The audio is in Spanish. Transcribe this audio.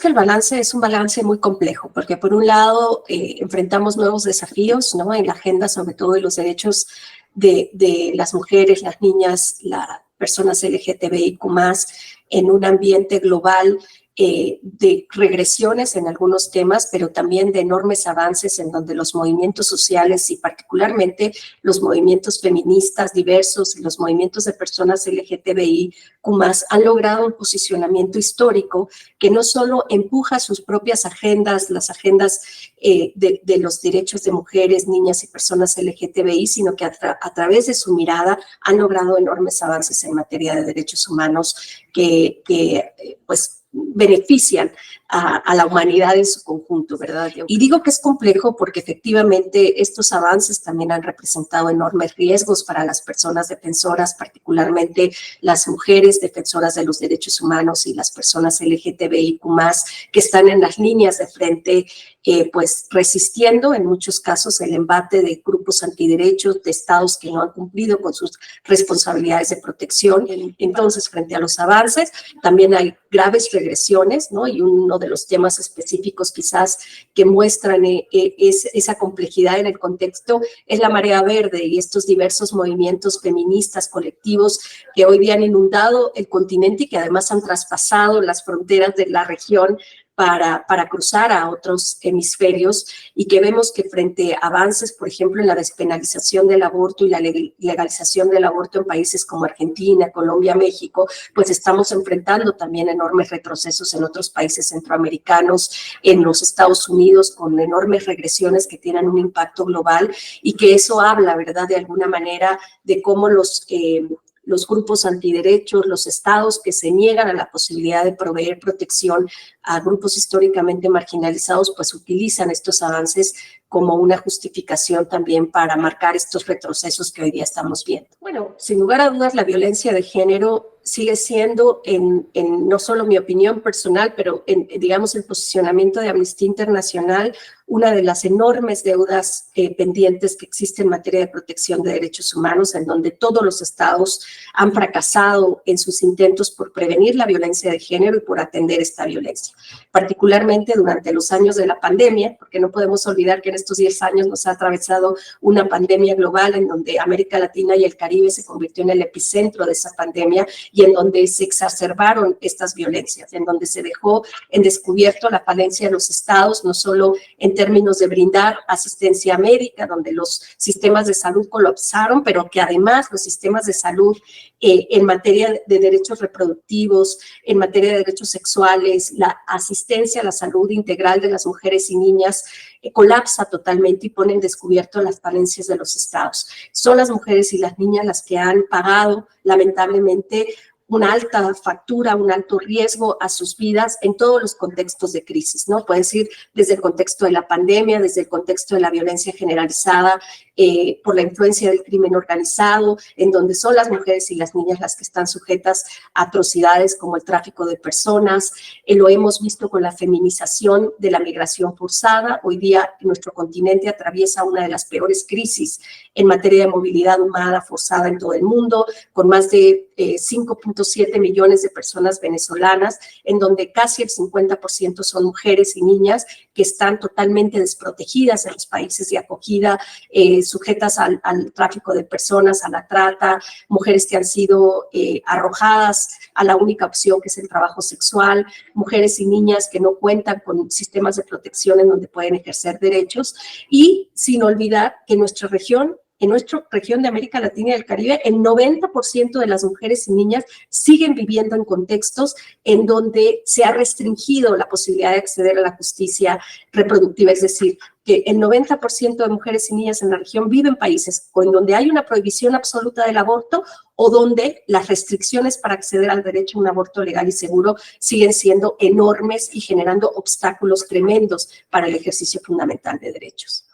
que el balance es un balance muy complejo, porque por un lado enfrentamos nuevos desafíos, ¿no? En la agenda, sobre todo de los derechos de las mujeres, las niñas, las personas LGTBIQ+, en un ambiente global de regresiones en algunos temas, pero también de enormes avances en donde los movimientos sociales y particularmente los movimientos feministas diversos y los movimientos de personas LGTBIQ+ han logrado un posicionamiento histórico que no solo empuja sus propias agendas, las agendas de los derechos de mujeres, niñas y personas LGTBI, sino que a través de su mirada han logrado enormes avances en materia de derechos humanos que pues benefician a la humanidad en su conjunto, ¿verdad? Y digo que es complejo porque efectivamente estos avances también han representado enormes riesgos para las personas defensoras, particularmente las mujeres defensoras de los derechos humanos y las personas LGTBIQ+, que están en las líneas de frente, pues resistiendo en muchos casos el embate de grupos antiderechos, de estados que no han cumplido con sus responsabilidades de protección. Entonces, frente a los avances, también hay graves regresiones, ¿no? Y uno de los temas específicos quizás que muestran esa complejidad en el contexto es la marea verde y estos diversos movimientos feministas colectivos que hoy día han inundado el continente y que además han traspasado las fronteras de la región para cruzar a otros hemisferios, y que vemos que frente a avances, por ejemplo, en la despenalización del aborto y la legalización del aborto en países como Argentina, Colombia, México, pues estamos enfrentando también enormes retrocesos en otros países centroamericanos, en los Estados Unidos, con enormes regresiones que tienen un impacto global, y que eso habla, ¿verdad?, de alguna manera de cómo los grupos antiderechos, los estados que se niegan a la posibilidad de proveer protección a grupos históricamente marginalizados, pues utilizan estos avances como una justificación también para marcar estos retrocesos que hoy día estamos viendo. Bueno, sin lugar a dudas, la violencia de género sigue siendo, en no solo mi opinión personal, pero digamos el posicionamiento de Amnistía Internacional, una de las enormes deudas pendientes que existen en materia de protección de derechos humanos, en donde todos los estados han fracasado en sus intentos por prevenir la violencia de género y por atender esta violencia. Particularmente durante los años de la pandemia, porque no podemos olvidar que en estos 10 años nos ha atravesado una pandemia global en donde América Latina y el Caribe se convirtió en el epicentro de esa pandemia y en donde se exacerbaron estas violencias, en donde se dejó en descubierto la falencia de los estados, no solo en términos de brindar asistencia médica, donde los sistemas de salud colapsaron, pero que además los sistemas de salud en materia de derechos reproductivos, en materia de derechos sexuales, la asistencia a la salud integral de las mujeres y niñas colapsa totalmente y pone en descubierto las falencias de los estados. Son las mujeres y las niñas las que han pagado, lamentablemente, una alta factura, un alto riesgo a sus vidas en todos los contextos de crisis, ¿no? Puede ser desde el contexto de la pandemia, desde el contexto de la violencia generalizada, por la influencia del crimen organizado, en donde son las mujeres y las niñas las que están sujetas a atrocidades como el tráfico de personas. Lo hemos visto con la feminización de la migración forzada. Hoy día nuestro continente atraviesa una de las peores crisis en materia de movilidad humana forzada en todo el mundo, con más de 5.7 millones de personas venezolanas, en donde casi el 50% son mujeres y niñas que están totalmente desprotegidas en los países de acogida, sujetas al tráfico de personas, a la trata, mujeres que han sido arrojadas a la única opción que es el trabajo sexual, mujeres y niñas que no cuentan con sistemas de protección en donde pueden ejercer derechos, y sin olvidar que en nuestra región de América Latina y el Caribe, el 90% de las mujeres y niñas siguen viviendo en contextos en donde se ha restringido la posibilidad de acceder a la justicia reproductiva, es decir, que el 90% de mujeres y niñas en la región viven en países en donde hay una prohibición absoluta del aborto o donde las restricciones para acceder al derecho a un aborto legal y seguro siguen siendo enormes y generando obstáculos tremendos para el ejercicio fundamental de derechos.